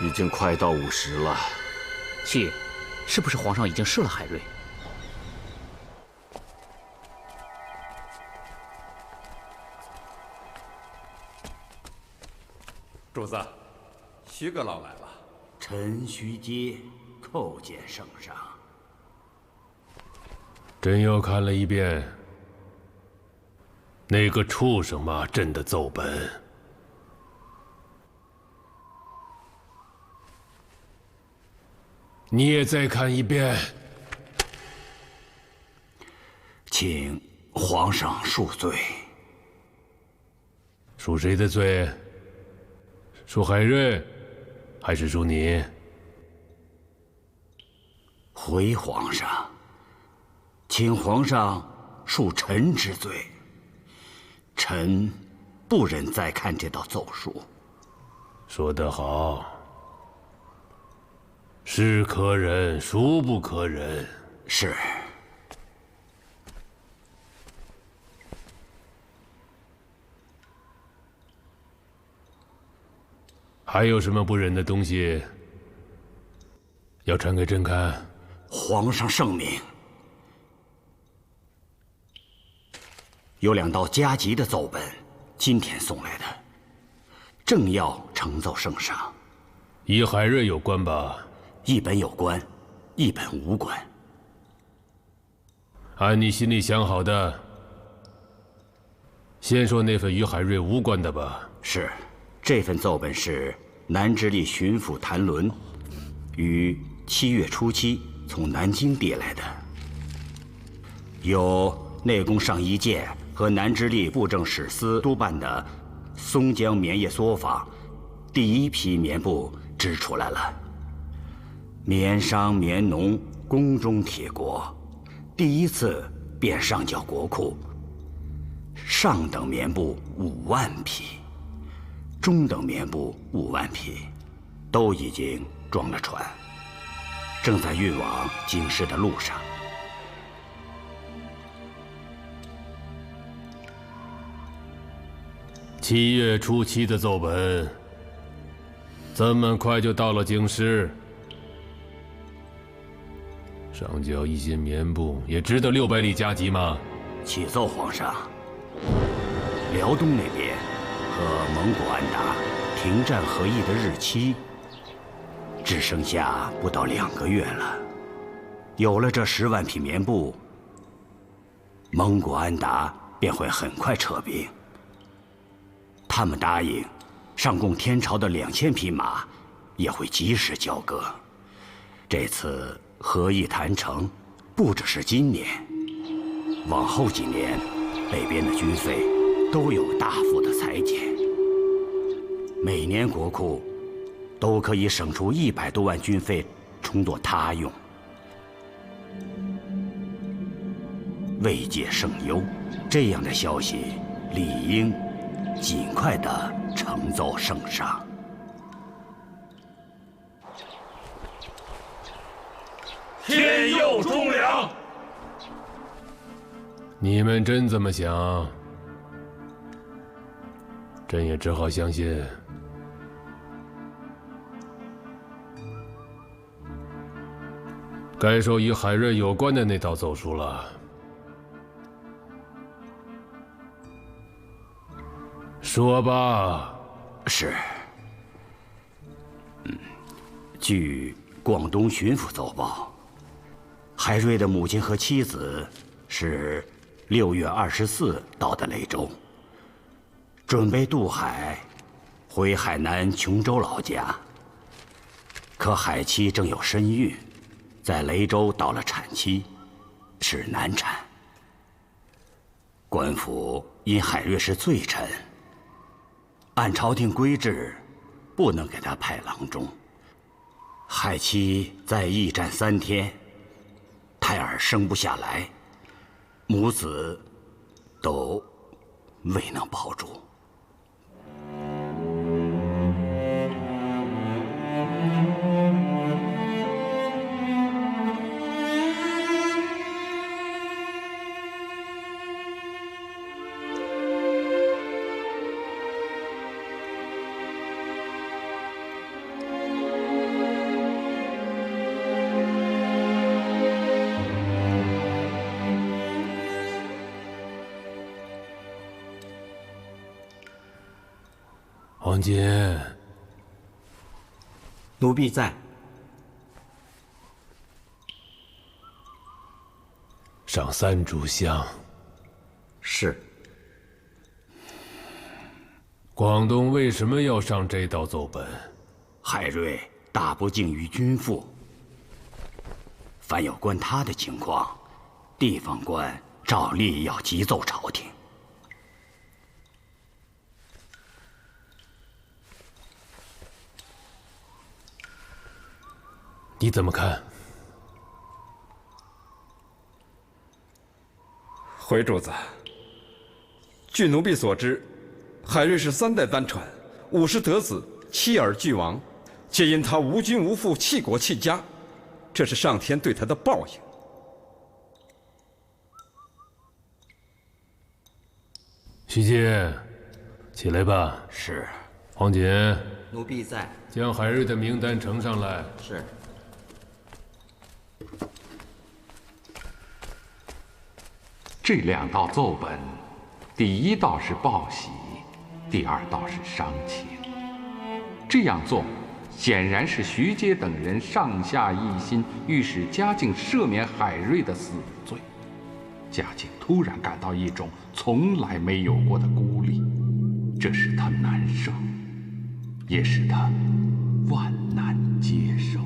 已经快到50了。七爷，是不是皇上已经释了海瑞？主子，徐阁老来了。臣徐阶叩见圣上。朕又看了一遍那个畜生骂朕的奏本。你也再看一遍。请皇上恕罪。恕谁的罪？恕海瑞，还是恕你？回皇上，请皇上恕臣之罪。臣不忍再看这道奏书。说得好，是可忍，孰不可忍？是。还有什么不忍的东西要传给朕看？皇上圣明，有2道加急的奏本，今天送来的，正要呈奏圣上。与海瑞有关吧？一本有关，一本无关。按你心里想好的，先说那份与海瑞无关的吧。是。这份奏本是南直隶巡抚谭纶于7月初7从南京递来的，有内宫上一谏和南直隶布政使司督办的松江棉业作坊第1批棉布织出来了。棉商棉农宫中铁国，第1次便上缴国库。上等棉布5万匹。中等棉布5万匹，都已经装了船，正在运往京师的路上。7月初7的奏本，这么快就到了京师？上缴一些棉布，也值得600里加急吗？启奏皇上，辽东那边和蒙古安达停战和议的日期，只剩下不到2个月了。有了这10万匹棉布，蒙古安达便会很快撤兵。他们答应，上贡天朝的2000匹马也会及时交割。这次和议谈成，不只是今年，往后几年，北边的军费都有大幅的裁减，每年国库都可以省出100多万军费充作他用。为解圣忧，这样的消息理应尽快地呈奏圣上。天佑忠良！你们真这么想？朕也只好相信。该说与海瑞有关的那道奏书了。说吧。是。据广东巡抚奏报，海瑞的母亲和妻子是6月24到的雷州，准备渡海回海南琼州老家。可海妻正有身孕，在雷州到了产期，是难产。官府因海瑞是罪臣，按朝廷规制，不能给他派郎中。海妻在驿站3天，胎儿生不下来，母子都未能保住。黄金，奴婢在。上3炷香。是。广东为什么要上这道奏本？海瑞大不敬于君父。凡有关他的情况，地方官照例要急奏朝廷。你怎么看？回主子，据奴婢所知，海瑞是3代单传，50得子，7儿俱亡，皆因他无君无父，弃国弃家，这是上天对他的报应。徐阶，起来吧。是。黄锦，奴婢在。将海瑞的名单呈上来。是。这2道奏本，第1道是报喜，第2道是伤情。这样做，显然是徐阶等人上下一心，欲使嘉靖赦免海瑞的死罪。嘉靖突然感到一种从来没有过的孤立，这使他难受，也使他万难接受。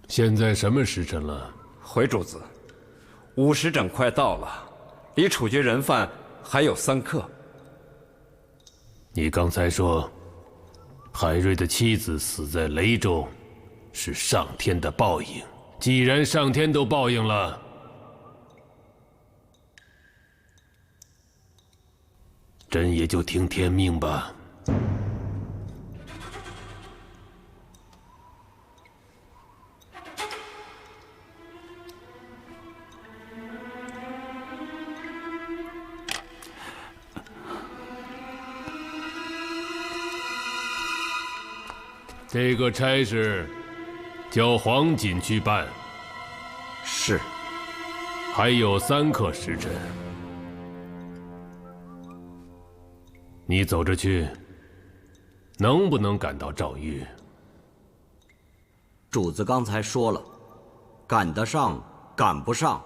现在什么时辰了？回主子，5时整快到了，离处决人犯还有3刻。你刚才说，海瑞的妻子死在雷州，是上天的报应。既然上天都报应了，朕也就听天命吧。这个差事叫黄锦去办。是。还有3刻时辰，你走着去，能不能赶到赵玉？主子刚才说了，赶得上，赶不上，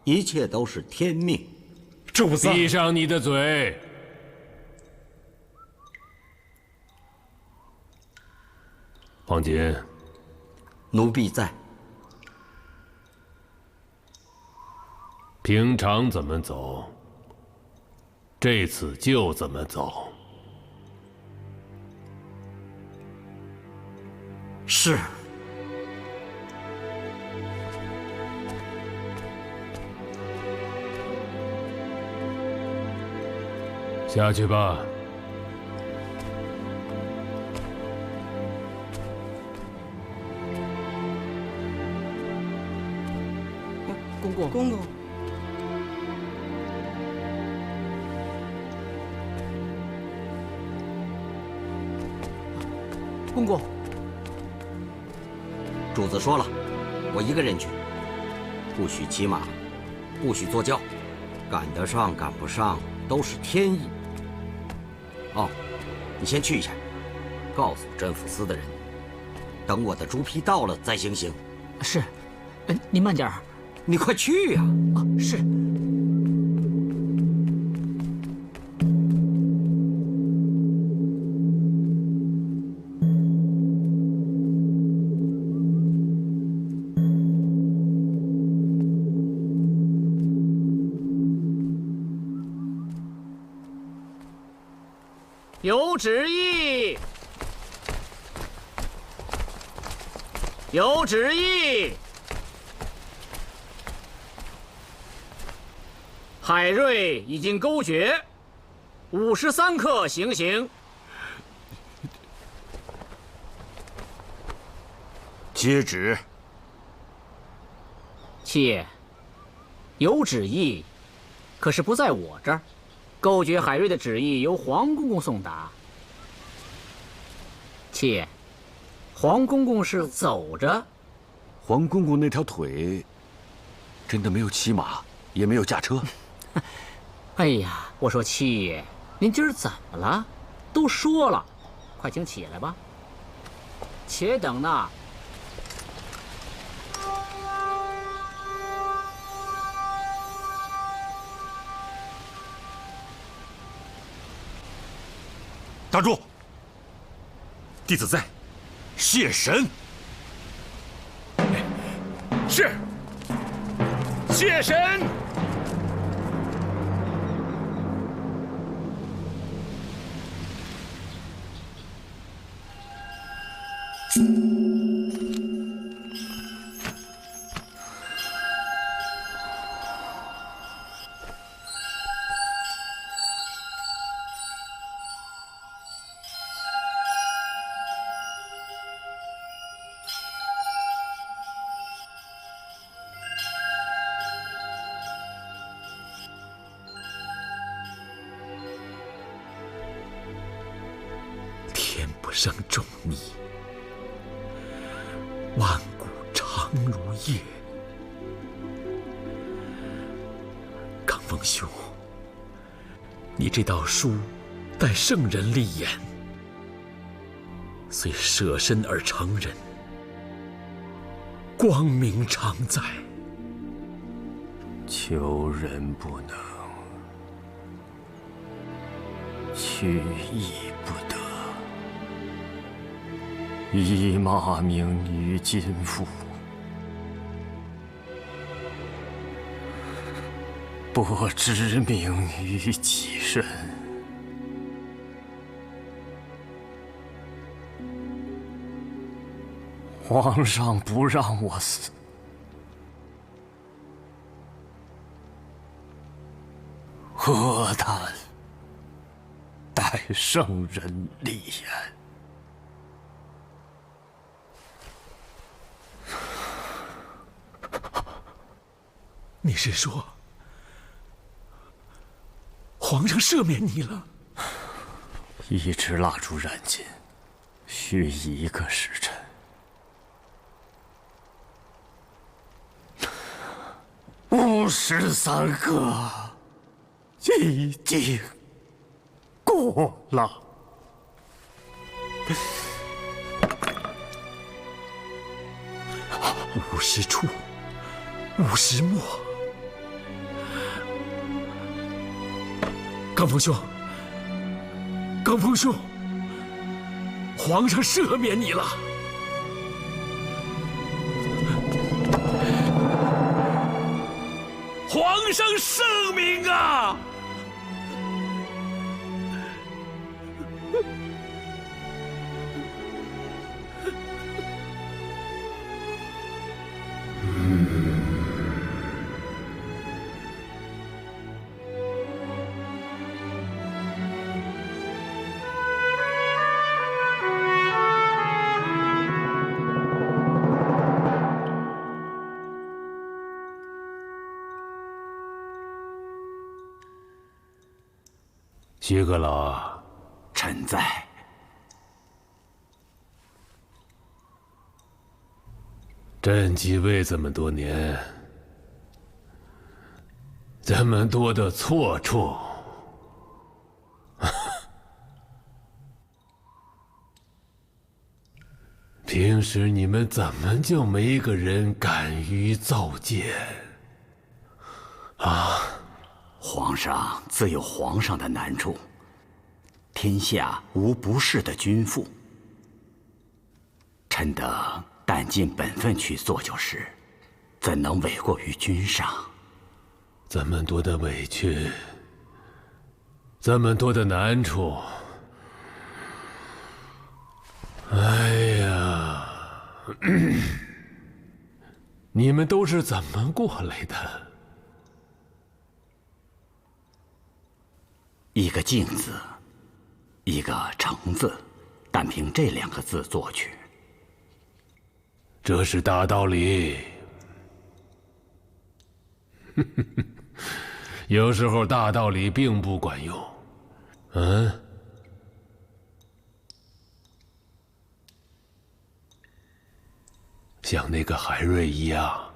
一切都是天命。主子，闭上你的嘴！黄锦，奴婢在。平常怎么走，这次就怎么走。是。下去吧。公公，公公，公公，主子说了，我一个人去，不许骑马，不许坐轿，赶得上赶不上都是天意。哦，你先去一下，告诉镇抚司的人，等我的猪皮到了再行刑。是，您慢点儿。你快去呀！啊，是。有旨意，有旨意。海瑞已经勾决，53刻行刑。接旨。妾有旨意，可是不在我这儿。勾决海瑞的旨意由黄公公送达。妾，黄公公是走着。黄公公那条腿，真的没有骑马，也没有驾车。哎呀，我说七爷，您今儿怎么了？都说了，快请起来吧。且等呢。打住！弟子在，谢神。是。谢神。天不生仲尼，万古长如夜。刚峰兄，你这道书待圣人立言，虽舍身而成人，光明常在。求人不能，取义不得。以骂名于今父，不知名于己身。皇上不让我死，何谈待圣人立言？你是说，皇上赦免你了？一支蜡烛燃尽，需1个时辰。53个，已经过了。50处，50末。刚峰兄，刚峰兄，皇上赦免你了。皇上圣明啊！薛阁老，臣在。朕继位这么多年，这么多的错处，平时你们怎么就没个人敢于奏谏？啊！皇上自有皇上的难处，天下无不是的君父。臣等但尽本分去做就是，怎能违过于君上？这么多的委屈，这么多的难处，哎呀，你们都是怎么过来的？一个静字，一个诚字，但凭这2个字做去。这是大道理。有时候大道理并不管用。像那个海瑞一样，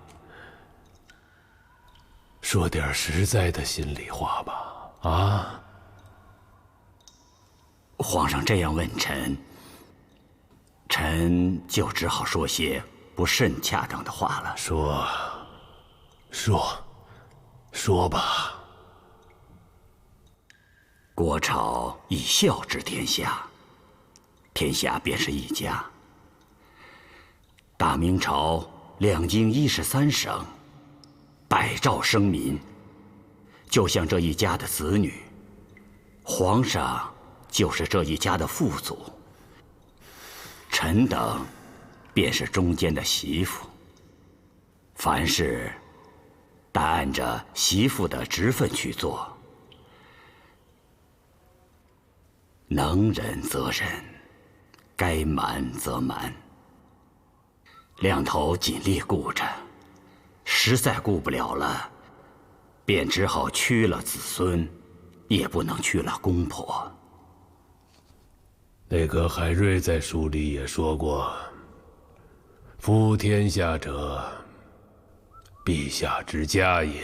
说点实在的心里话吧。啊？皇上这样问臣，臣就只好说些不甚恰当的话了。说吧。国朝以孝治天下，天下便是一家。大明朝两京13省，百兆生民，就像这一家的子女，皇上就是这一家的父祖，臣等便是中间的媳妇。凡事但按着媳妇的职分去做，能忍则忍，该瞒则瞒，两头尽力顾着。实在顾不了了，便只好屈了子孙，也不能屈了公婆。那个海瑞在书里也说过：“夫天下者，陛下之家也。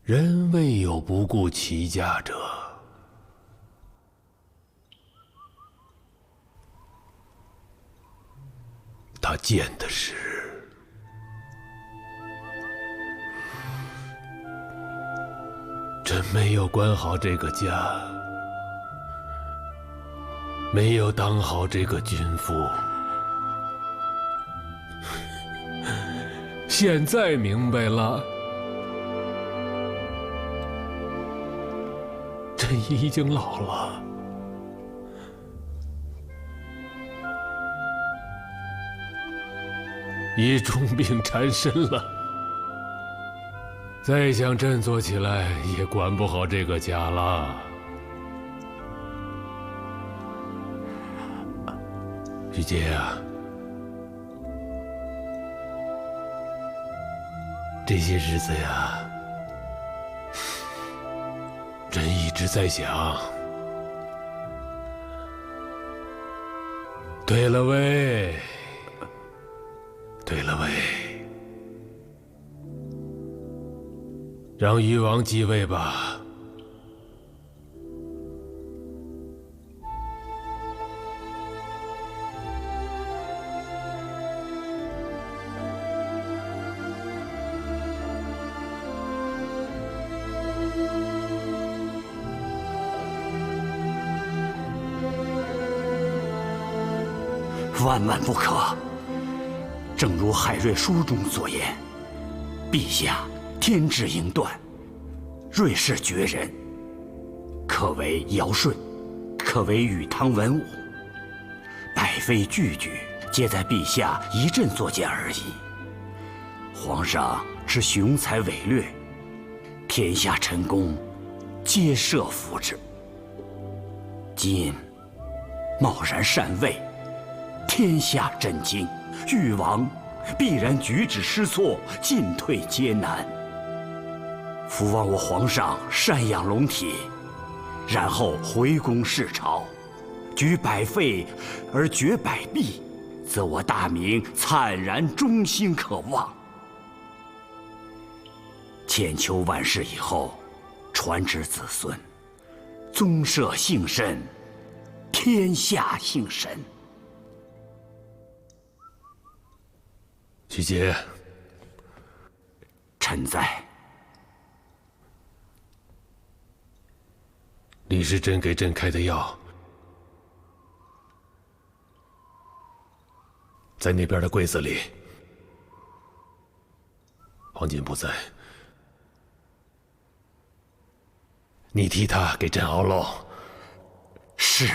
人未有不顾其家者。”他见的是朕没有管好这个家，没有当好这个君父。现在明白了，朕已经老了，也重病缠身了。再想振作起来，也管不好这个家了。徐阶呀，这些日子呀，朕一直在想，对了喂，让禹王继位吧。万万不可！正如海瑞书中所言，陛下天智应断，瑞士绝人，可为尧舜，可为禹汤文武，百废句句，皆在陛下一朕所见而已。皇上之雄才伟略，天下臣工皆设服之。今贸然禅位，天下震惊，禹王必然举止失措，进退艰难。伏望我皇上赡养龙体，然后回宫视朝，举百废而绝百弊，则我大明惨然中兴可望。千秋万世以后，传之子孙，宗社幸甚，天下幸神。徐阶，臣在。李时珍给朕开的药，在那边的柜子里。黄锦不在，你替他给朕熬喽。是。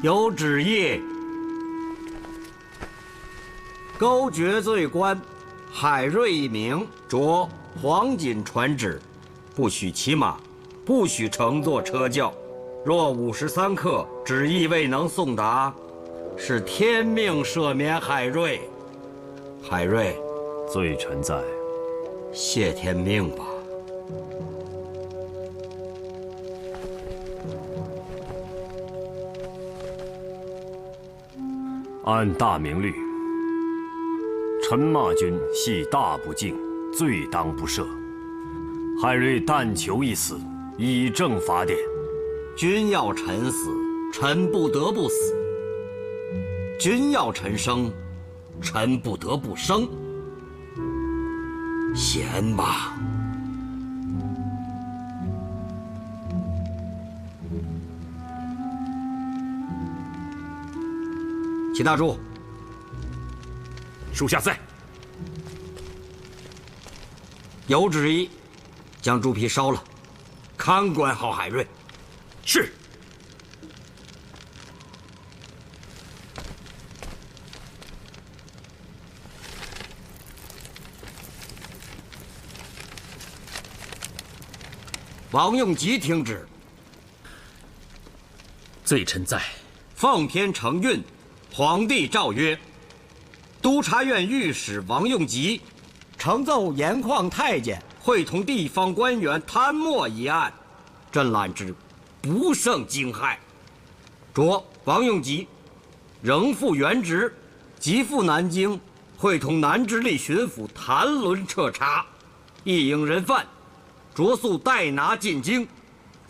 有旨意，勾决罪官海瑞一名，着黄锦传旨，不许骑马，不许乘坐车轿。若53刻旨意未能送达，是天命赦免海瑞。海瑞，罪臣在，谢天命吧。按大明律，臣骂君系大不敬，罪当不赦。海瑞但求一死，以正法典。君要臣死，臣不得不死；君要臣生，臣不得不生。闲吧。齐大柱，属下在。有旨意，将猪皮烧了，看管好海瑞。是。王用吉听旨。罪臣在。奉天承运，皇帝诏曰：督察院御史王用吉呈奏盐矿太监会同地方官员贪墨一案，朕览之，不胜惊骇。着王用吉仍复原职，即赴南京，会同南直隶巡抚谭纶彻查，一应人犯，着速带拿进京。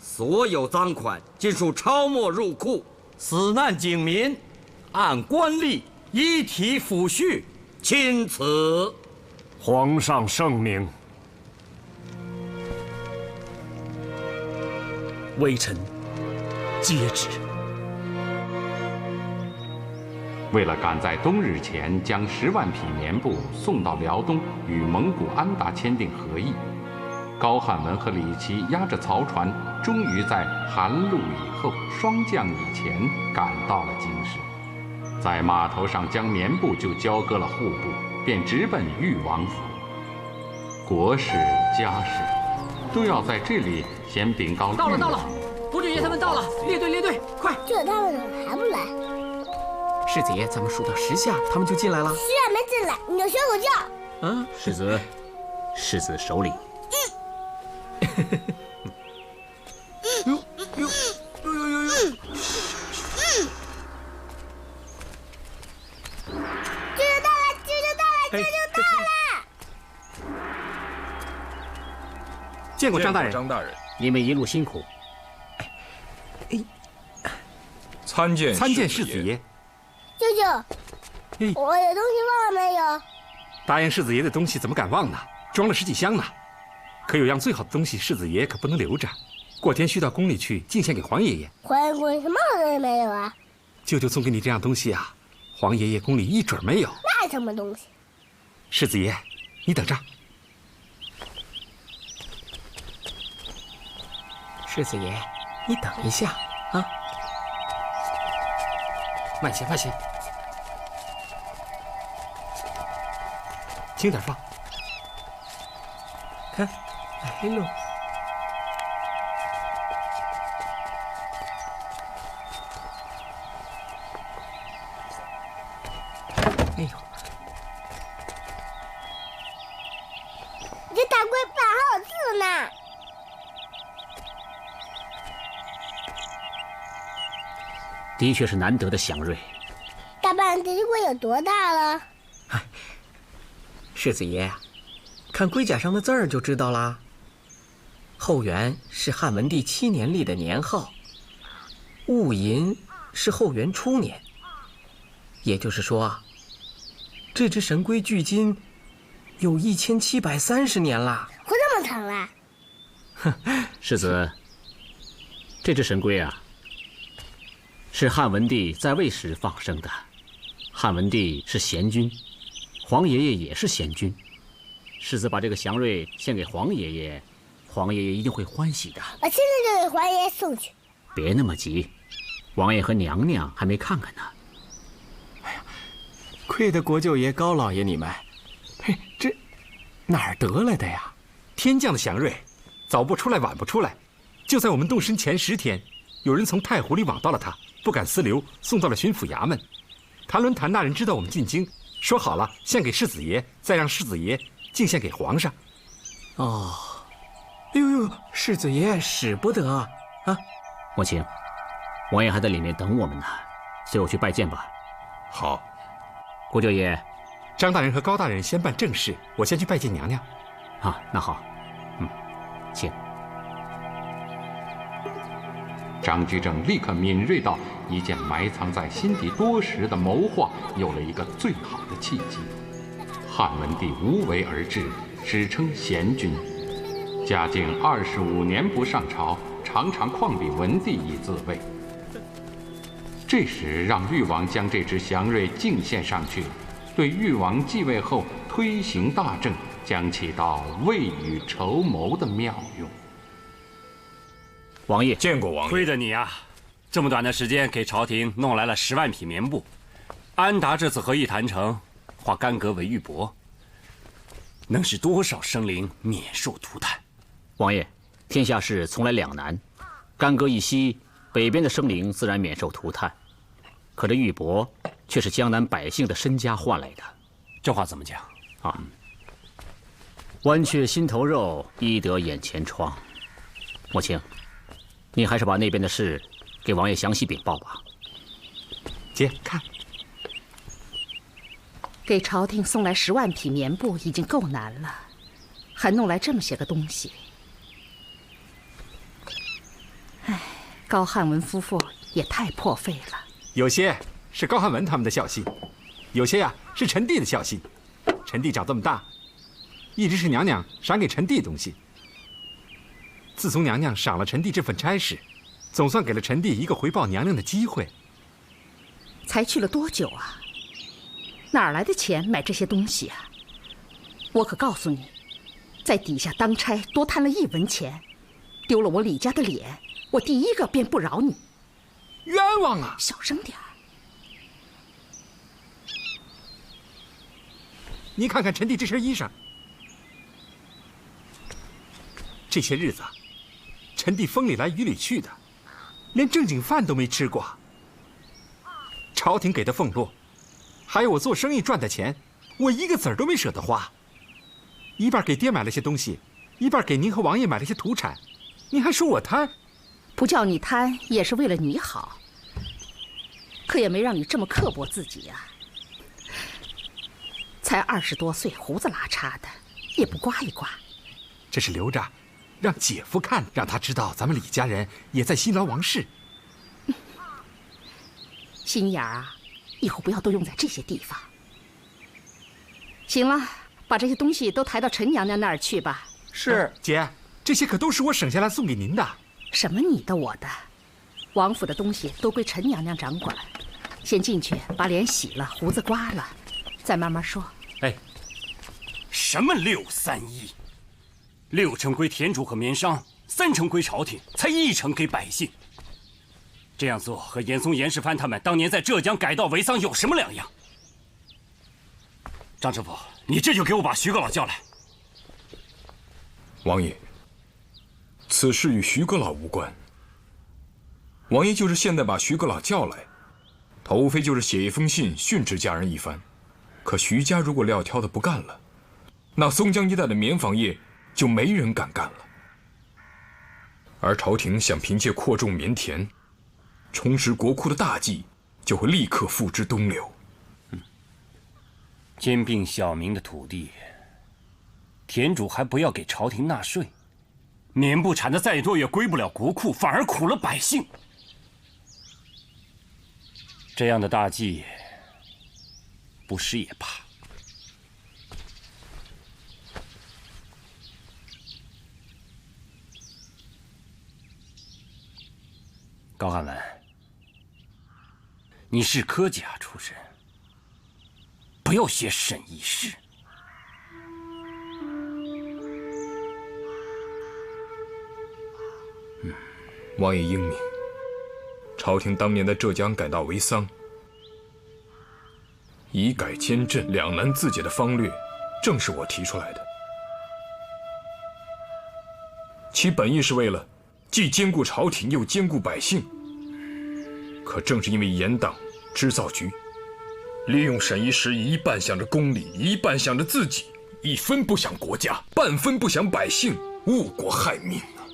所有赃款尽数抄没入库。死难警民，按官例依体抚恤，钦此。皇上圣明。微臣接旨。为了赶在冬日前将10万匹棉布送到辽东，与蒙古安达签订和议，高汉文和李琦押着漕船，终于在寒露以后、霜降以前赶到了京师，在码头上将棉布就交割了户部，便直奔裕王府。国事家事都要在这里先禀告。到了，伯爵爷他们到了，列队，快！这他们怎么还不来？世子爷，咱们数到10下，他们就进来了。10下没进来，你就学我叫。嗯，世子手里。救救到了！见过张大人。张大人，你们一路辛苦。参见世子爷。舅舅，我的东西忘了没有？答应世子爷的东西怎么敢忘呢？装了10几箱呢。可有样最好的东西，世子爷可不能留着，过天需到宫里去进献给皇爷爷。皇爷宫里什么好东西没有啊？舅舅送给你这样东西啊，皇爷爷宫里一准没有。那什么东西？世子爷，你等着。世子爷，你等一下啊。慢些，轻点放。看，来喽。哎呦，你这大龟板还有刺呢。的确是难得的祥瑞。大半这只龟有多大了？世子爷，看龟甲上的字儿就知道啦。后元是汉文帝7年历的年号，戊寅是后元初年。也就是说啊，这只神龟距今有1730年啦。活这么长啦？世子，这只神龟啊，是汉文帝在位时放生的。汉文帝是贤君，皇爷爷也是贤君。世子把这个祥瑞献给皇爷爷，皇爷爷一定会欢喜的。我现在就给皇爷爷送去。别那么急，王爷和娘娘还没看看呢。亏得国舅爷、高老爷你们，嘿，这哪儿得来的呀？天降的祥瑞，早不出来晚不出来，就在我们动身前10天，有人从太湖里网到了他，不敢私留，送到了巡抚衙门。谭伦谭大人知道我们进京，说好了献给世子爷，再让世子爷进献给皇上。哦，哎呦，世子爷使不得啊！母亲，王爷还在里面等我们呢，随我去拜见吧。好。国舅爷，张大人和高大人先办正事，我先去拜见娘娘。啊，那好，请。张居正立刻敏锐到一件埋藏在心底多时的谋划有了一个最好的契机。汉文帝无为而治，史称贤君，嘉靖25年不上朝，常常旷比文帝以自慰。这时让誉王将这支祥瑞进献上去，对誉王继位后推行大政将起到未雨绸缪的妙用。王爷见过王爷。亏得你啊，这么短的时间给朝廷弄来了10万匹棉布。安达这次和议谈成，化干戈为玉帛，能使多少生灵免受涂炭？王爷，天下事从来两难，干戈一息，北边的生灵自然免受涂炭，可这玉帛却是江南百姓的身家换来的。这话怎么讲啊？剜却心头肉，医得眼前疮。母亲，你还是把那边的事给王爷详细禀报吧。姐，看，给朝廷送来10万匹棉布已经够难了，还弄来这么些个东西。唉，高汉文夫妇也太破费了。有些是高汉文他们的孝心，有些呀是陈帝的孝心。陈帝长这么大，一直是娘娘赏给陈帝东西。自从娘娘赏了陈帝这份差事，总算给了陈帝一个回报娘娘的机会。才去了多久啊？哪儿来的钱买这些东西啊？我可告诉你，在底下当差多贪了1文钱，丢了我李家的脸，我第一个便不饶你。冤枉啊！小声点儿。你看看陈帝这身衣裳，这些日子，陈帝风里来雨里去的，连正经饭都没吃过。朝廷给的俸禄，还有我做生意赚的钱，我一个子儿都没舍得花。一半给爹买了些东西，一半给您和王爷买了些土产，您还说我贪？不叫你贪，也是为了你好。可也没让你这么刻薄自己呀。才20多岁，胡子拉碴的，也不刮一刮。这是留着，让姐夫看，让他知道咱们李家人也在辛劳王室。心眼儿啊，以后不要都用在这些地方。行了，把这些东西都抬到陈娘娘那儿去吧。是，姐，这些可都是我省下来送给您的。什么你的我的？王府的东西都归陈娘娘掌管。先进去把脸洗了，胡子刮了，再慢慢说。哎，什么6、3、1？6成归田主和棉商，3成归朝廷，才1成给百姓。这样做和严嵩、严世蕃他们当年在浙江改稻为桑有什么两样？张知府，你这就给我把徐阁老叫来。王爷，此事与徐阁老无关。王爷就是现在把徐阁老叫来，他无非就是写一封信训斥家人一番。可徐家如果撂挑的不干了，那松江一带的棉纺业就没人敢干了。而朝廷想凭借扩种棉田，充实国库的大计，就会立刻付之东流。兼并小民的土地，田主还不要给朝廷纳税，棉布产的再多也归不了国库，反而苦了百姓。这样的大计，不施也罢。高汉文，你是科甲出身，不要学沈一世。王爷英明，朝朝廷当年在浙江改道为桑，以改兼镇、两难自解的方略，正是我提出来的。其本意是为了既兼顾朝廷又兼顾百姓。可正是因为严党织造局，利用沈一时一半想着公理，一半想着自己，一分不想国家，半分不想百姓，误国害民啊，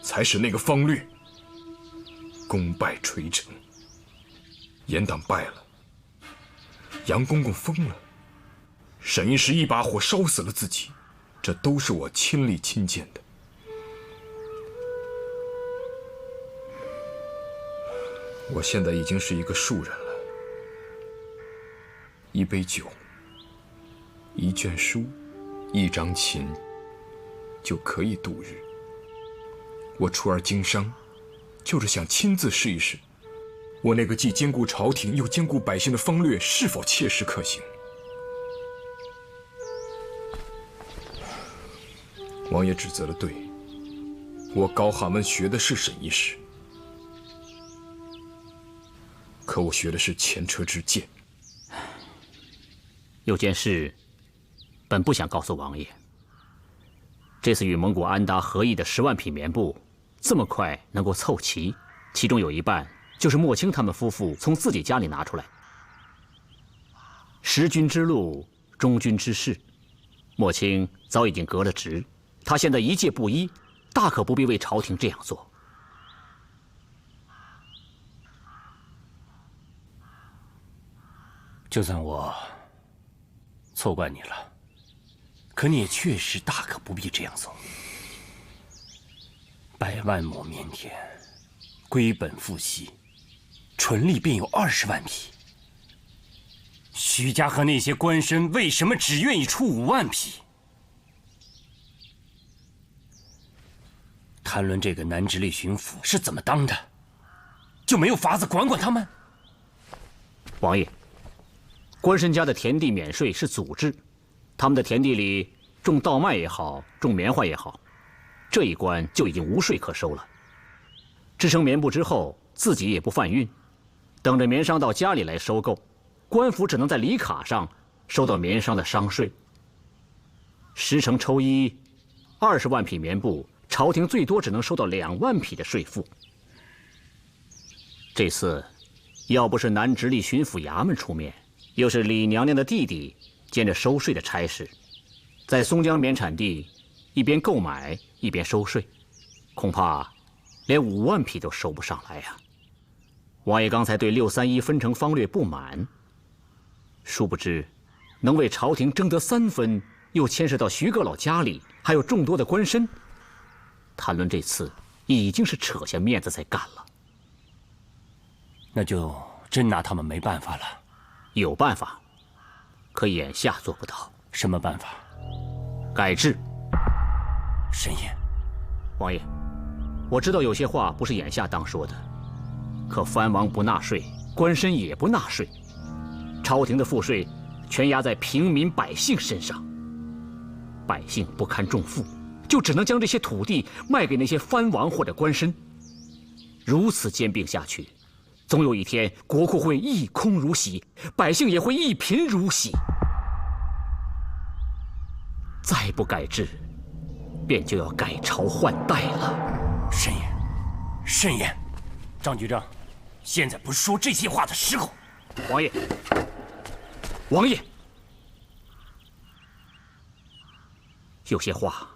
才使那个方略功败垂成。严党败了，杨公公疯了，沈一时一把火烧死了自己，这都是我亲力亲见的。我现在已经是一个庶人了，一杯酒，一卷书，一张琴，就可以度日。我出而经商，就是想亲自试一试，我那个既兼顾朝廷又兼顾百姓的方略是否切实可行。王爷指责的对，我高汉文学的是沈一时。可我学的是前车之鉴。有件事，本不想告诉王爷。这次与蒙古安达合议的10万匹棉布，这么快能够凑齐，其中有一半就是莫清他们夫妇从自己家里拿出来。识君之路，忠君之事，莫清早已经革了职，他现在一介布衣，大可不必为朝廷这样做。就算我错怪你了，可你也确实大可不必这样做。100万亩棉田，归本付息，纯利便有20万匹。徐家和那些官绅为什么只愿意出5万匹？谈论这个南直隶巡抚是怎么当的，就没有法子管管他们？王爷，官绅家的田地免税是祖制，他们的田地里种稻麦也好，种棉花也好，这一关就已经无税可收了。制成棉布之后，自己也不贩运，等着棉商到家里来收购，官府只能在礼卡上收到棉商的商税。10成抽1，20万匹棉布，朝廷最多只能收到2万匹的税赋。这次，要不是南直隶巡抚衙门出面，又是李娘娘的弟弟兼着收税的差事，在松江棉产地一边购买一边收税，恐怕连5万匹都收不上来呀。王爷刚才对631分成方略不满，殊不知能为朝廷争得3分，又牵涉到徐阁老家里，还有众多的官绅。谈论这次已经是扯下面子在干了。那就真拿他们没办法了。有办法，可眼下做不到。什么办法？改制。沈烨，王爷，我知道有些话不是眼下当说的，可藩王不纳税，官绅也不纳税，朝廷的赋税全压在平民百姓身上，百姓不堪重负，就只能将这些土地卖给那些藩王或者官绅。如此兼并下去，总有一天国库会一空如洗，百姓也会一贫如洗。再不改制，便就要改朝换代了。沈烨，沈烨，张局长，现在不是说这些话的时候。王爷，王爷，有些话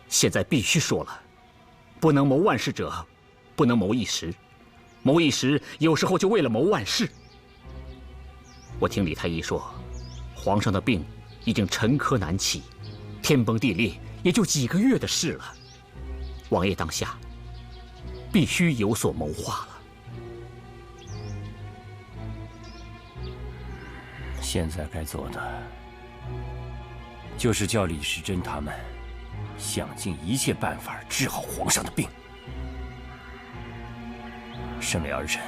现在必须说了，不能谋万事者，不能谋一时，谋一时有时候就为了谋万事。我听李太医说，皇上的病已经沉疴难起，天崩地裂也就几个月的事了。王爷当下必须有所谋划了。现在该做的，就是叫李时珍他们想尽一切办法治好皇上的病。身为儿臣，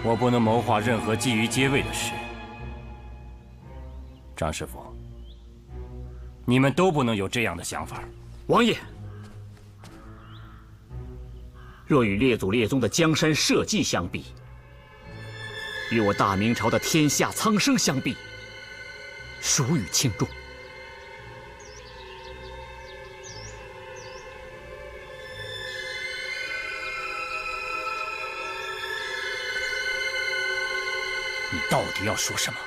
我不能谋划任何觊觎阶位的事。张师傅，你们都不能有这样的想法。王爷，若与列祖列宗的江山社稷相比，与我大明朝的天下苍生相比，孰与轻重？你到底要说什么？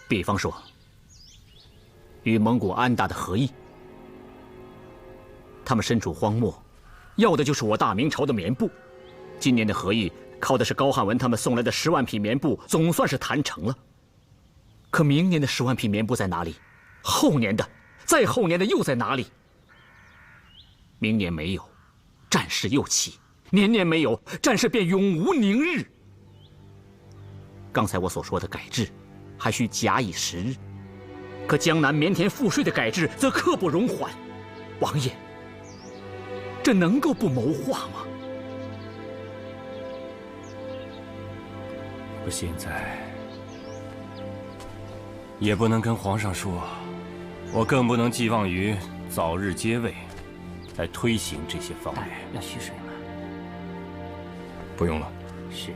比方说，与蒙古安达的和议，他们身处荒漠，要的就是我大明朝的棉布。今年的和议靠的是高汉文他们送来的10万匹棉布，总算是谈成了。可明年的10万匹棉布在哪里？后年的，再后年的又在哪里？明年没有，战事又起；年年没有，战事便永无宁日。刚才我所说的改制，还需假以时日；可江南棉田赋税的改制，则刻不容缓。王爷，这能够不谋划吗？我现在也不能跟皇上说，我更不能寄望于早日接位，来推行这些方略。要蓄水吗？不用了。是。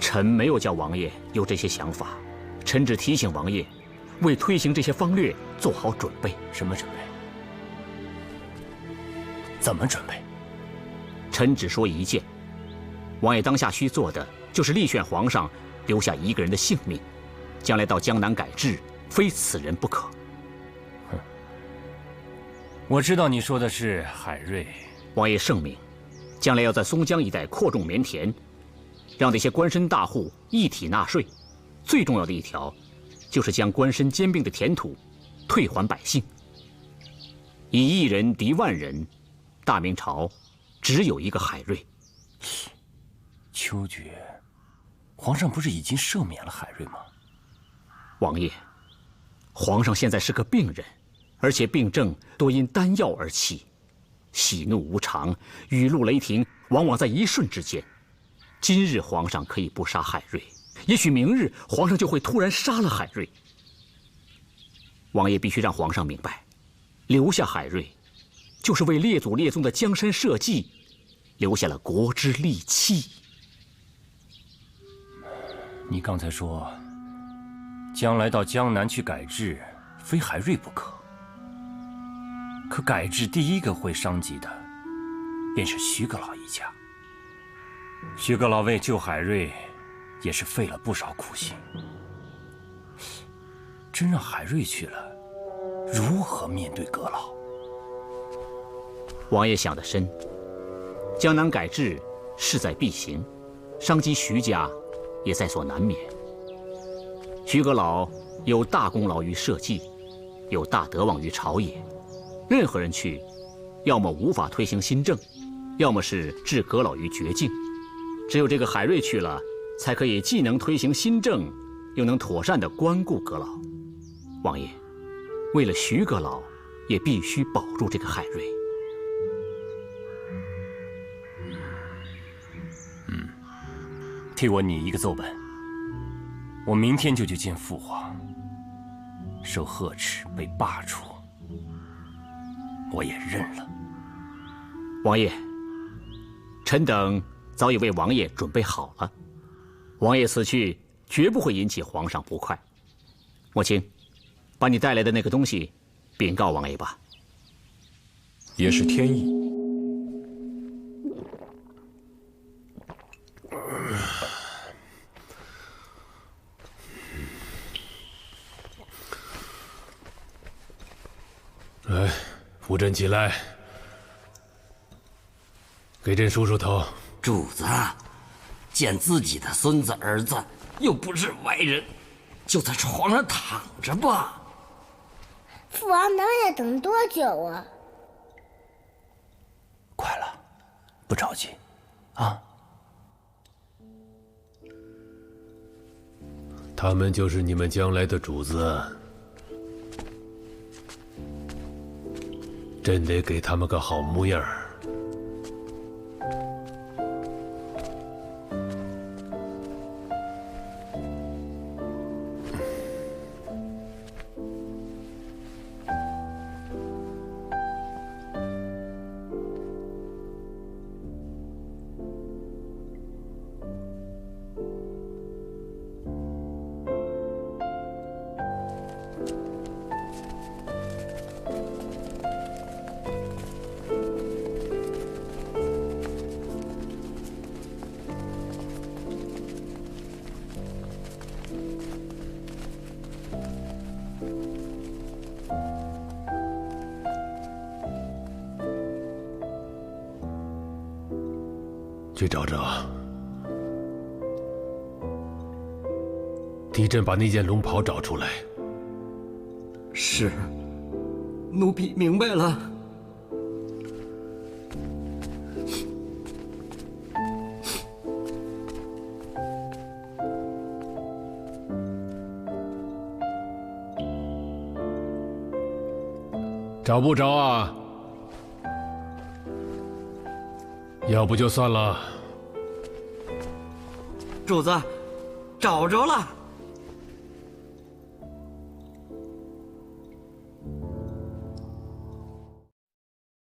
臣没有叫王爷有这些想法，臣只提醒王爷，为推行这些方略做好准备。什么准备？怎么准备？臣只说一件，王爷当下需做的就是力劝皇上留下一个人的性命，将来到江南改制，非此人不可。哼，我知道你说的是海瑞。王爷圣明，将来要在松江一带扩种棉田，让那些官绅大户一体纳税。最重要的一条，就是将官绅兼并的田土退还百姓。以1人敌万人，大明朝只有一个海瑞。秋决，皇上不是已经赦免了海瑞吗？王爷，皇上现在是个病人，而且病症多因丹药而起，喜怒无常，雨露雷霆，往往在一瞬之间。今日皇上可以不杀海瑞，也许明日皇上就会突然杀了海瑞。王爷必须让皇上明白，留下海瑞，就是为列祖列宗的江山社稷留下了国之利器。你刚才说，将来到江南去改制，非海瑞不可。可改制第一个会伤及的，便是徐阁老一家。徐阁老为救海瑞，也是费了不少苦心。真让海瑞去了，如何面对阁老？王爷想得深，江南改制势在必行，伤及徐家也在所难免。徐阁老有大功劳于社稷，有大德望于朝野，任何人去，要么无法推行新政，要么是置阁老于绝境。只有这个海瑞去了，才可以既能推行新政，又能妥善地关顾阁老。王爷，为了徐阁老，也必须保住这个海瑞。替我拟一个奏本，我明天就去见父皇，受呵斥被罢黜，我也认了。王爷，臣等早已为王爷准备好了，王爷此去绝不会引起皇上不快。母亲，把你带来的那个东西禀告王爷吧。也是天意。来，扶朕起来，给朕梳梳头。主子，见自己的孙子儿子又不是外人，就在床上躺着吧。父王等也等多久啊？快了，不着急，啊。他们就是你们将来的主子，朕得给他们个好模样儿。去找找。替朕把那件龙袍找出来。是，奴婢明白了。找不着啊？要不就算了。主子，找着了。